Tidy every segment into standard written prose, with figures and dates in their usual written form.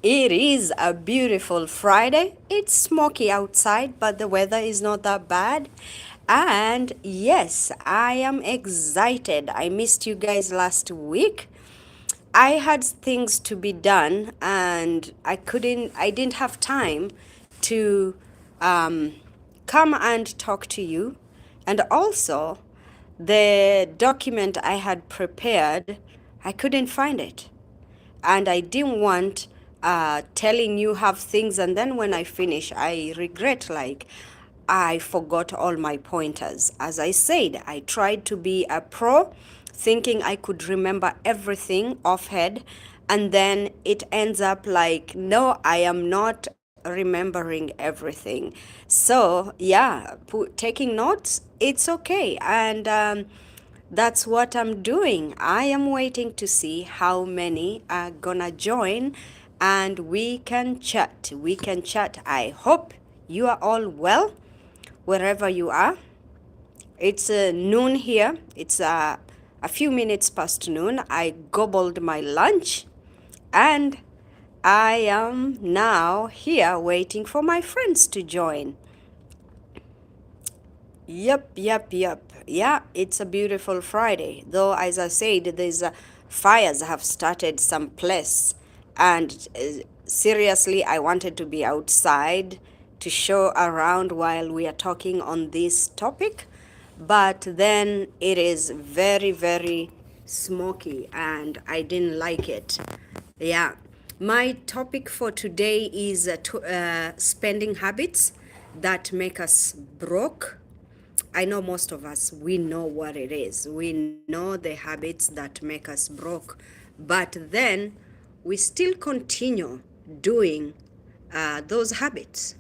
It is a beautiful Friday. It's smoky outside, but the weather is not that bad. And yes, I am excited. I missed you guys last week. I had things to be done and I didn't have time to um, come and talk to you. And also, the document I had prepared, I couldn't find it, and I didn't want telling you have things and then when I finish I regret like I forgot all my pointers. As I said, I tried to be a pro, thinking I could remember everything offhand, and then it ends up like, no, I am not remembering everything. So, yeah, taking notes, it's okay. And that's what I'm doing. I am waiting to see how many are gonna join and we can chat. We can chat. I hope you are all well wherever you are. It's noon here. It's a few minutes past noon. I gobbled my lunch and I am now here waiting for my friends to join. Yep. Yeah, it's a beautiful Friday. Though, as I said, there's fires have started some place, and seriously, I wanted to be outside to show around while we are talking on this topic, but then it is very, very smoky, and I didn't like it. Yeah, my topic for today is spending habits that make us broke. I know most of us, we know what it is. We know the habits that make us broke. But then we still continue doing those habits.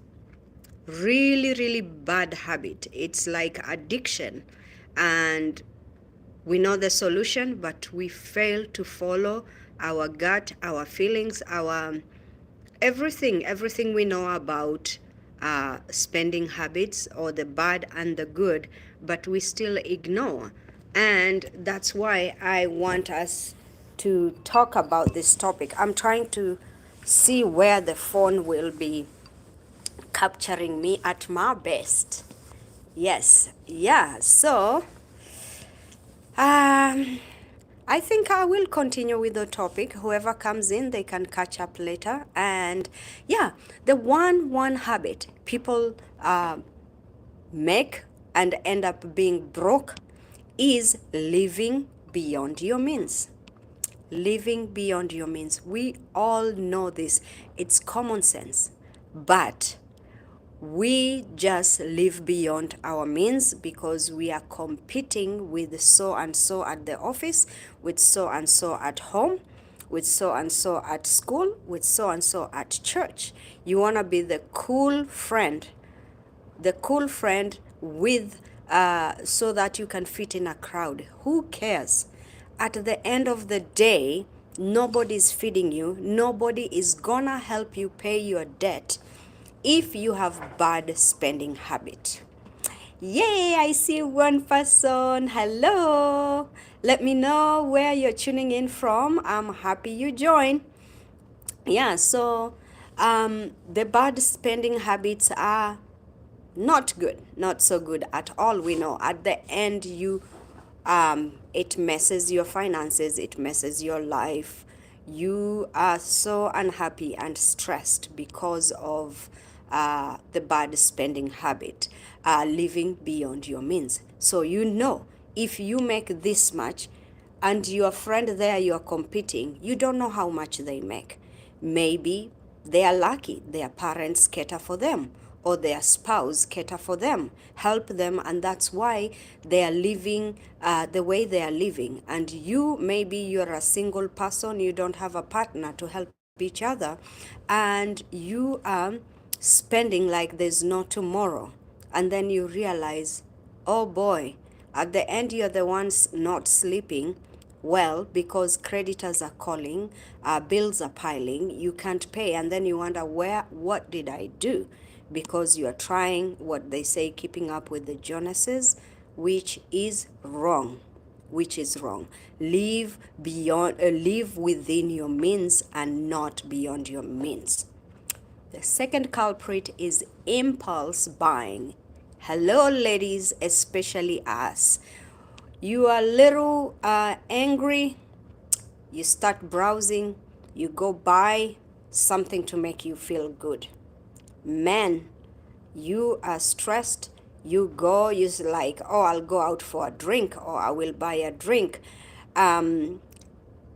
Really, really bad habit. It's like addiction. And we know the solution, but we fail to follow our gut, our feelings, our everything we know about spending habits, or the bad and the good, but we still ignore. And that's why I want us to talk about this topic. I'm trying to see where the phone will be capturing me at my best. Yes, yeah. So um, I think I will continue with the topic. Whoever comes in, they can catch up later. And yeah, the one habit people make and end up being broke is living beyond your means. Living beyond your means. We all know this. It's common sense. But we just live beyond our means because we are competing with so and so at the office, with so and so at home, with so and so at school, with so and so at church. You want to be the cool friend with so that you can fit in a crowd. Who cares? At the end of the day, nobody's feeding you. Nobody is gonna help you pay your debt if you have bad spending habit. Yay, I see one person. Hello. Let me know where you're tuning in from. I'm happy you joined. Yeah, so the bad spending habits are not good, not so good at all. We know at the end it messes your finances, it messes your life. You are so unhappy and stressed because of the bad spending habit, living beyond your means. So you know, if you make this much and your friend there you are competing, you don't know how much they make. Maybe they are lucky, their parents cater for them, or their spouse cater for them, help them, and that's why they are living the way they are living. And you, maybe you're a single person, you don't have a partner to help each other, and you are spending like there's no tomorrow. And then you realize, oh boy, at the end you're the ones not sleeping well because creditors are calling, bills are piling, you can't pay, and then you wonder, what did I do? Because you are trying, what they say, keeping up with the Jonases, which is wrong. which is wrong. Live within your means and not beyond your means. The second culprit is impulse buying. Hello, ladies, especially us. You are a little angry, you start browsing, you go buy something to make you feel good. Men, you are stressed, you go, you're like, oh, I'll go out for a drink, or I will buy a drink. And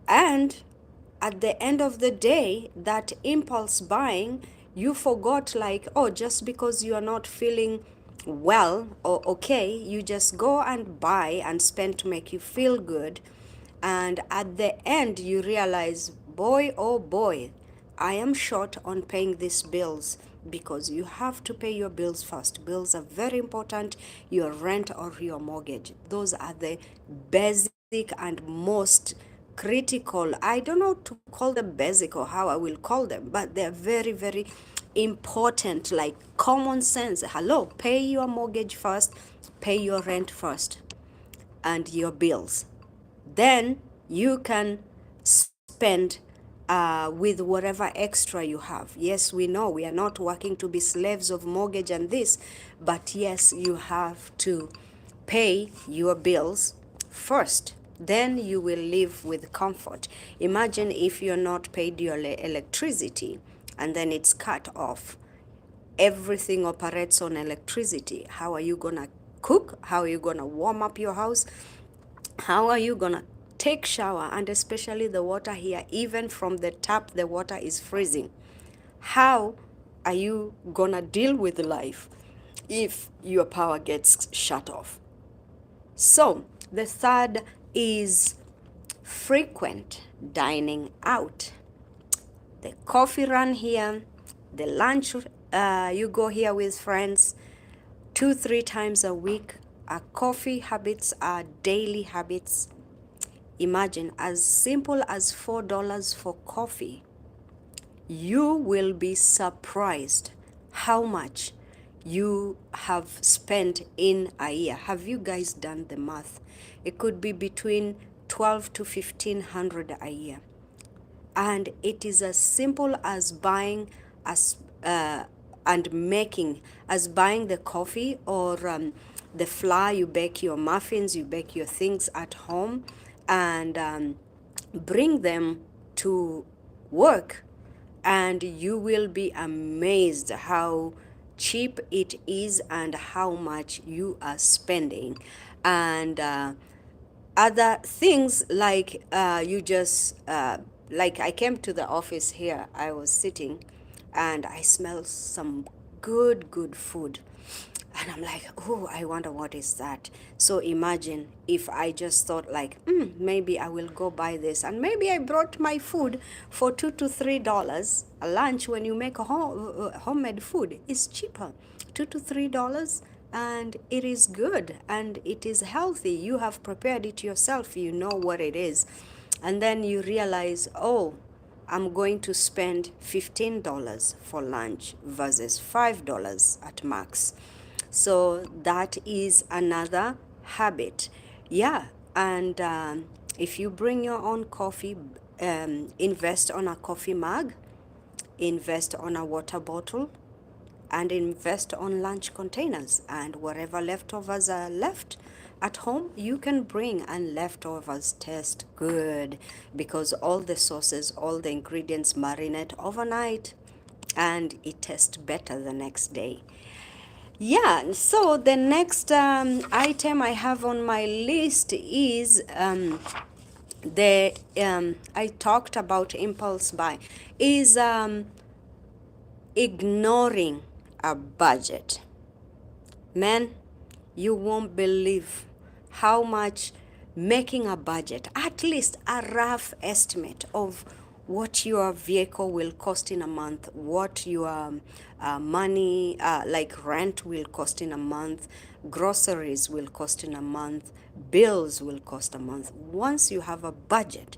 at the end of the day, that impulse buying, you forgot, like, oh, just because you are not feeling well or okay, you just go and buy and spend to make you feel good. And at the end, you realize, boy, oh boy, I am short on paying these bills, because you have to pay your bills first. Bills are very important. Your rent or your mortgage. Those are the basic and most critical. I don't know to call them basic or how I will call them, but they're very, very important, like common sense. Hello, pay your mortgage first, pay your rent first, and your bills. Then you can spend with whatever extra you have. Yes, we know we are not working to be slaves of mortgage and this, but yes, you have to pay your bills first. Then you will live with comfort. Imagine if you're not paid your electricity and then it's cut off. Everything operates on electricity. How are you gonna cook? How are you gonna warm up your house? How are you gonna take shower? And especially the water here, even from the tap, the water is freezing. How are you gonna deal with life if your power gets shut off? So the third is frequent dining out. The coffee run here, the lunch, you go here with friends 2-3 times a week. Our coffee habits are daily habits. Imagine, as simple as $4 for coffee. You will be surprised how much you have spent in a year. Have you guys done the math? It could be between 12 to 1500 a year. And it is as simple as buying and making, as buying the coffee or the flour. You bake your muffins, you bake your things at home, and bring them to work, and you will be amazed how cheap it is and how much you are spending. And other things, like you just like I came to the office here, I was sitting and I smelled some good food, and I'm like, oh, I wonder what is that. So imagine if I just thought like, maybe I will go buy this, and maybe I brought my food for $2 to $3. A lunch, when you make a homemade food, is cheaper, $2 to $3, and it is good and it is healthy. You have prepared it yourself, you know what it is. And then you realize, oh, I'm going to spend $15 for lunch versus $5 at max. So that is another habit. Yeah, and if you bring your own coffee, invest on a coffee mug, invest on a water bottle, and invest on lunch containers. And whatever leftovers are left at home, you can bring, and leftovers taste good because all the sauces, all the ingredients marinate overnight, and it tastes better the next day. Yeah, so the next item I have on my list is I talked about impulse buy, is ignoring a budget. Man, you won't believe how much making a budget, at least a rough estimate of what your vehicle will cost in a month, what your money, like rent, will cost in a month, groceries will cost in a month, bills will cost a month. Once you have a budget,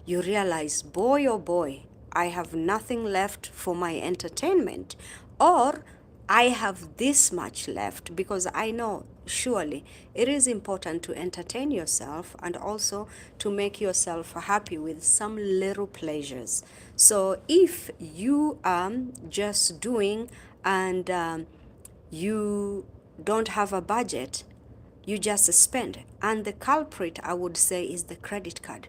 you realize, boy, oh boy, I have nothing left for my entertainment, or I have this much left, because I know surely it is important to entertain yourself and also to make yourself happy with some little pleasures. So if you are just doing and you don't have a budget, you just spend. And the culprit, I would say, is the credit card.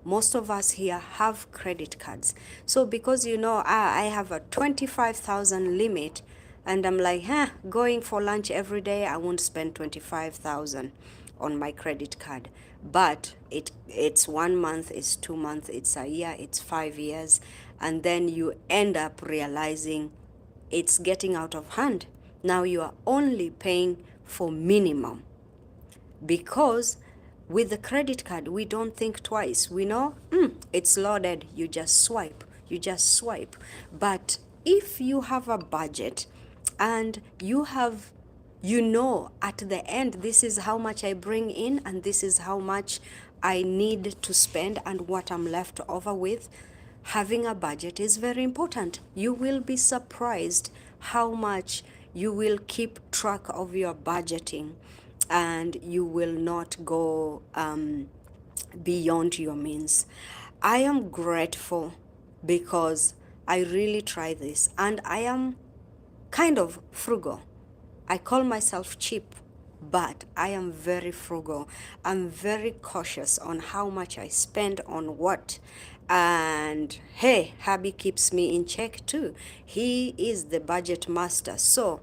Most of us here have credit cards. So because I have a 25,000 limit, and I'm like, going for lunch every day, I won't spend 25,000 on my credit card. But it's 1 month, it's 2 months, it's a year, it's 5 years, and then you end up realizing it's getting out of hand. Now you are only paying for minimum, because with the credit card we don't think twice. We know it's loaded, you just swipe, but if you have a budget and at the end, this is how much I bring in and this is how much I need to spend and what I'm left over with, having a budget is very important. You will be surprised how much you will keep track of your budgeting, and you will not go beyond your means. I am grateful because I really try this, and I am kind of frugal. I call myself cheap, but I am very frugal. I'm very cautious on how much I spend on what. And hey, hubby keeps me in check too. He is the budget master. So,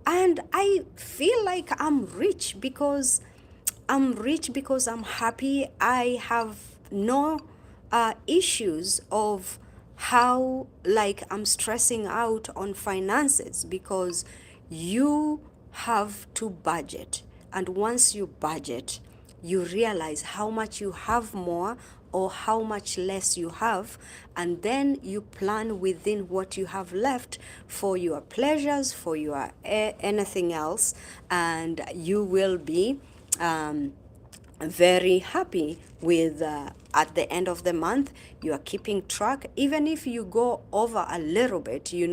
and I feel like I'm rich because I'm happy. I have no issues of how, like, I'm stressing out on finances, because you have to budget. And once you budget, you realize how much you have more or how much less you have, and then you plan within what you have left for your pleasures, for your anything else, and you will be very happy with at the end of the month. You are keeping track. Even if you go over a little bit, you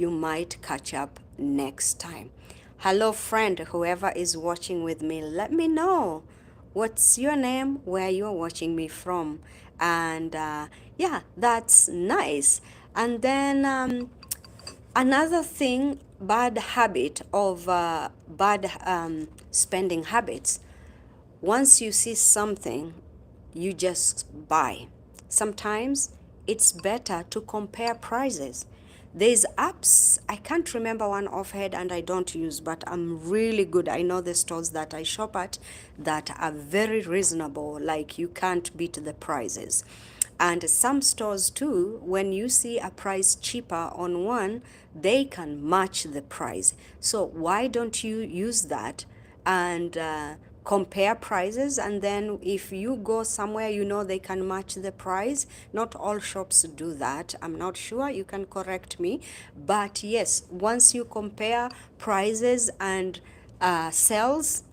might catch up next time. Hello friend, whoever is watching with me, let me know what's your name, where you're watching me from. And yeah, that's nice. And then another thing, bad habit of bad spending habits. Once you see something, you just buy. Sometimes it's better to compare prices. There's apps, I can't remember one offhand and I don't use, but I'm really good. I know the stores that I shop at that are very reasonable, like you can't beat the prices. And some stores too, when you see a price cheaper on one, they can match the price. So why don't you use that and compare prices? And then if you go somewhere they can match the price. Not all shops do that, I'm not sure, you can correct me. But yes, once you compare prices and sales,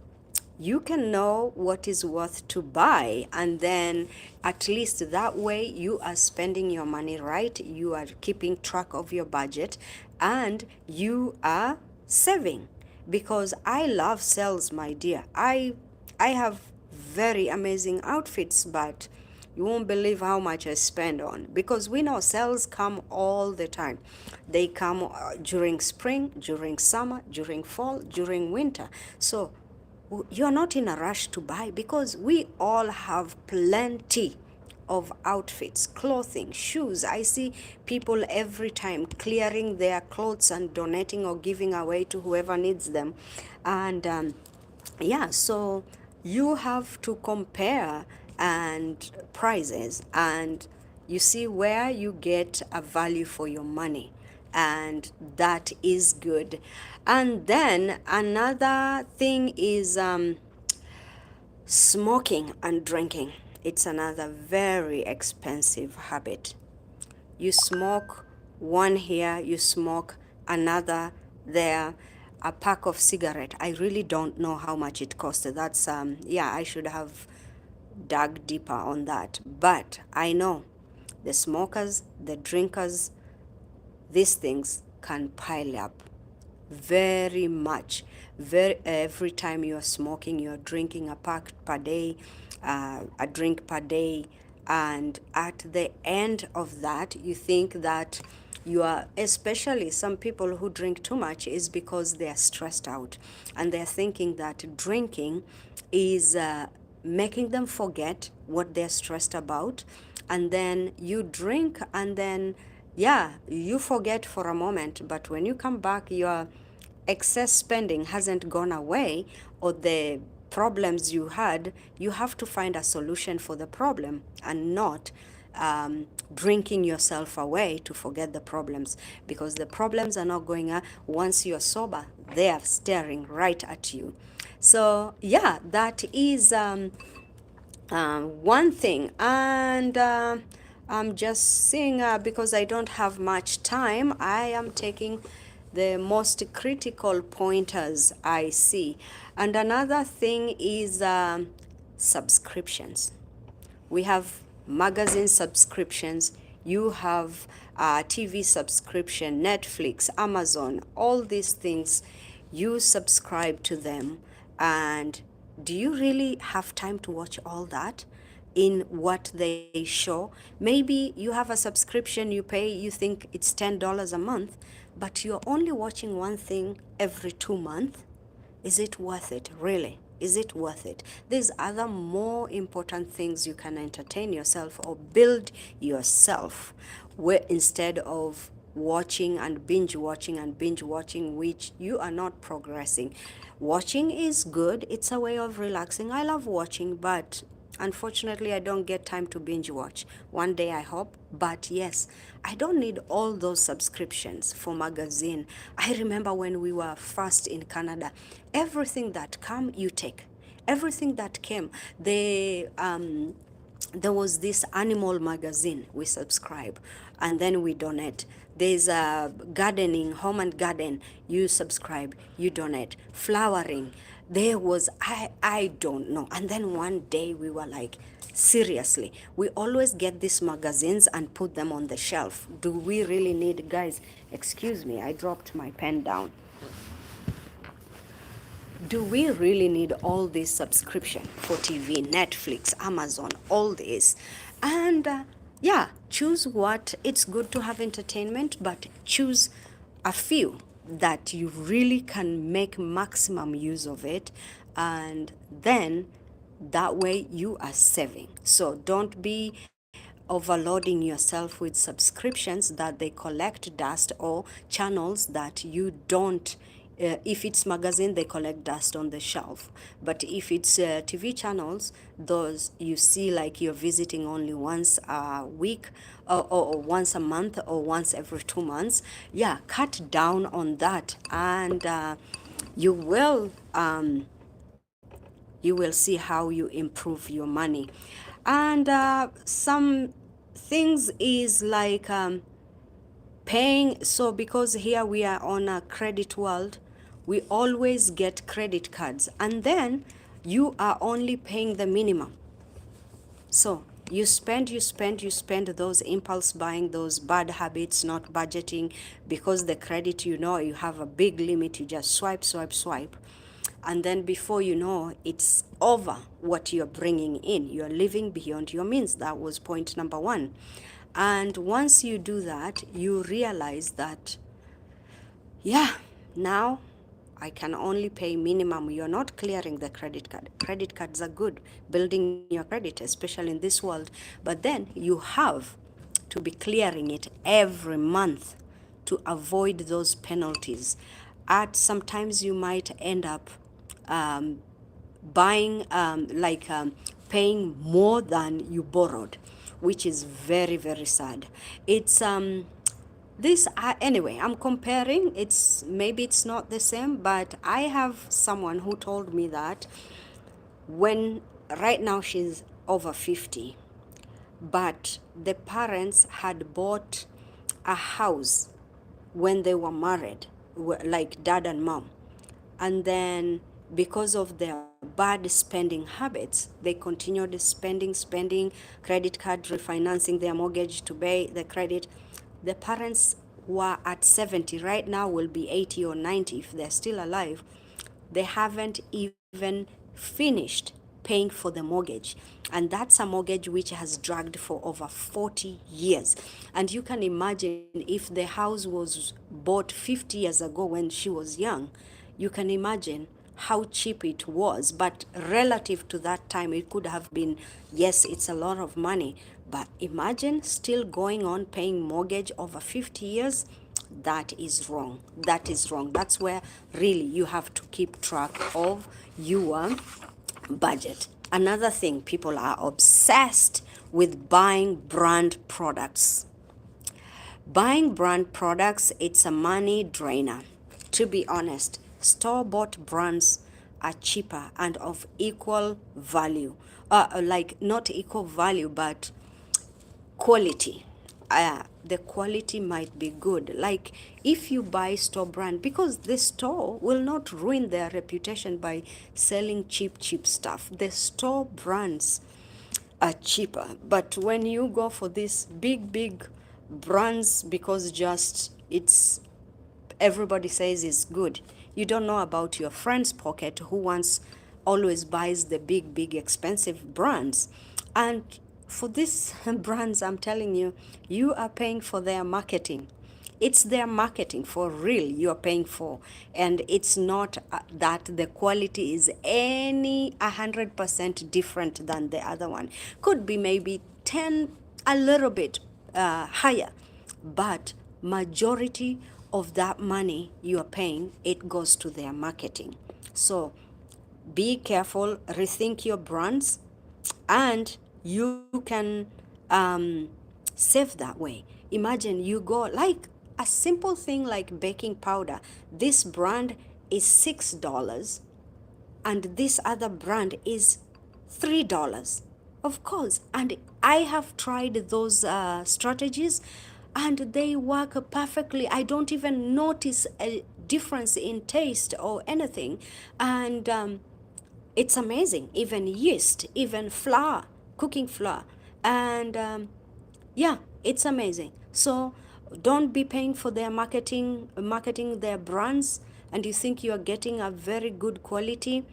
you can know what is worth to buy, and then at least that way you are spending your money right, you are keeping track of your budget, and you are saving. Because I love sales, my dear. I have very amazing outfits, but you won't believe how much I spend on, because we know sales come all the time. They come during spring, during summer, during fall, during winter. So you're not in a rush to buy, because we all have plenty of outfits, clothing, shoes. I see people every time clearing their clothes and donating or giving away to whoever needs them. And yeah, so you have to compare and prices, and you see where you get a value for your money, and that is good. And then another thing is smoking and drinking. It's another very expensive habit. You smoke one here, you smoke another there. A pack of cigarette, I really don't know how much it costed. That's yeah, I should have dug deeper on that. But I know the smokers, the drinkers, these things can pile up very much. Every time you are smoking, you are drinking a pack per day, a drink per day, and at the end of that, you think that you are, especially some people who drink too much, is because they are stressed out, and they're thinking that drinking is making them forget what they're stressed about, and then you drink, and then yeah, you forget for a moment, but when you come back, your excess spending hasn't gone away, or the problems you had, you have to find a solution for the problem, and not drinking yourself away to forget the problems, because the problems are not going once you're sober, they are staring right at you. So yeah, that is one thing. And I'm just seeing, because I don't have much time, I am taking the most critical pointers I see. And another thing is subscriptions. We have magazine subscriptions, you have TV subscription, Netflix, Amazon, all these things. You subscribe to them, and do you really have time to watch all that in what they show? Maybe you have a subscription, you pay, you think it's $10 a month, but you're only watching one thing every 2 months. Is it worth it, really? Is it worth it? There's other more important things you can entertain yourself or build yourself, where instead of watching and binge watching, which you are not progressing. Watching is good, it's a way of relaxing. I love watching, but unfortunately, I don't get time to binge watch. One day I hope, but yes, I don't need all those subscriptions for magazine. I remember when we were first in Canada, everything that come, you take. Everything that came, there was this animal magazine we subscribe, and then we donate. There's a gardening, home and garden, you subscribe, you donate. Flowering, there was, I don't know. And then one day we were like, seriously, we always get these magazines and put them on the shelf. Do we really need, guys, excuse me, I dropped my pen down. Do we really need all this subscription for TV, Netflix, Amazon, all this? And yeah, choose what, it's good to have entertainment, but choose a few that you really can make maximum use of it, and then that way you are saving. So don't be overloading yourself with subscriptions that they collect dust, or channels that you don't, if it's magazine, they collect dust on the shelf. But if it's TV channels, those you see like you're visiting only once a week, or once a month, or once every 2 months, yeah, cut down on that, and you will you will see how you improve your money. And some things is like paying. So because here we are on a credit world, we always get credit cards, and then you are only paying the minimum. So you spend those impulse buying, those bad habits, not budgeting, because the credit, you have a big limit, you just swipe, swipe, swipe. And then before you know, it's over what you're bringing in. You're living beyond your means. That was point number one. And once you do that, you realize that, yeah, now I can only pay minimum. You're not clearing the credit card. Credit cards are good, building your credit, especially in this world. But then you have to be clearing it every month to avoid those penalties. At sometimes you might end up buying, paying more than you borrowed, which is very, very sad. It's this anyway, I'm comparing, it's maybe it's not the same, but I have someone who told me that when right now she's over 50, but the parents had bought a house when they were married, like dad and mom, and then because of their bad spending habits, they continued spending, credit card, refinancing their mortgage to pay the credit. The parents who are at 70 right now will be 80 or 90 if they're still alive. They haven't even finished paying for the mortgage. And that's a mortgage which has dragged for over 40 years. And you can imagine if the house was bought 50 years ago when she was young, you can imagine how cheap it was. But relative to that time, it could have been, yes, it's a lot of money. But imagine still going on paying mortgage over 50 years. That is wrong. That is wrong. That's where really you have to keep track of your budget. Another thing, people are obsessed with buying brand products. Buying brand products, it's a money drainer. To be honest, store-bought brands are cheaper and of equal value. Like not equal value, but quality. The quality might be good. Like if you buy store brand, because the store will not ruin their reputation by selling cheap stuff. The store brands are cheaper. But when you go for these big brands, because just it's everybody says is good, you don't know about your friend's pocket who wants always buys the big expensive brands. And for these brands, I'm telling you, you are paying for their marketing. It's their marketing for real you're paying for. And it's not that the quality is any 100% different than the other one. Could be maybe 10 a little bit higher, but majority of that money you are paying, it goes to their marketing. So be careful, rethink your brands, and you can save that way. Imagine you go like a simple thing like baking powder. This brand is $6 and this other brand is $3. Of course, and I have tried those strategies and they work perfectly. I don't even notice a difference in taste or anything. And it's amazing. Even yeast, even flour, cooking flour. And yeah, it's amazing. So don't be paying for their marketing their brands, and you think you are getting a very good quality.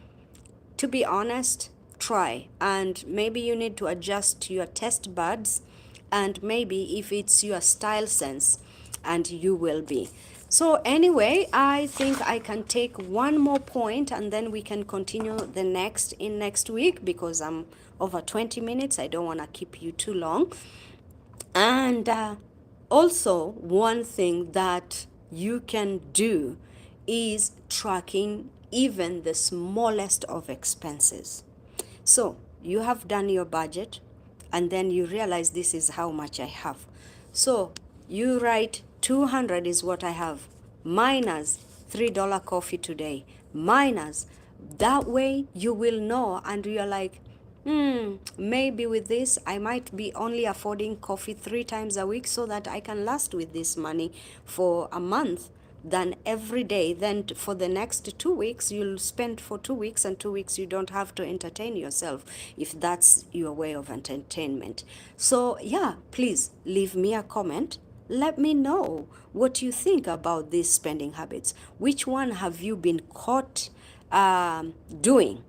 To be honest, try, and maybe you need to adjust your taste buds, and maybe if it's your style sense, and you will be. So anyway, I think I can take one more point and then we can continue the next week, because I'm over 20 minutes. I don't want to keep you too long. And also, one thing that you can do is tracking even the smallest of expenses. So you have done your budget and then you realize this is how much I have. So you write 200 is what I have, minus $3 coffee today, minus. That way you will know, and you're like, maybe with this, I might be only affording coffee 3 times a week so that I can last with this money for a month than every day. Then for the next 2 weeks, you'll spend for 2 weeks, and 2 weeks you don't have to entertain yourself if that's your way of entertainment. So yeah, please leave me a comment. Let me know what you think about these spending habits. Which one have you been caught doing,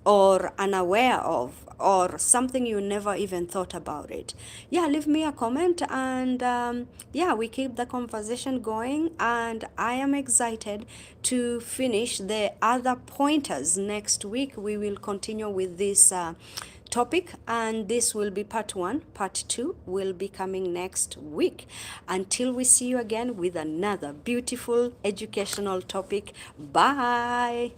or unaware of, or something you never even thought about it? Yeah, leave me a comment, and yeah, we keep the conversation going, and I am excited to finish the other pointers next week. We will continue with this topic, and this will be part 1. Part 2 will be coming next week. Until we see you again with another beautiful educational topic. Bye.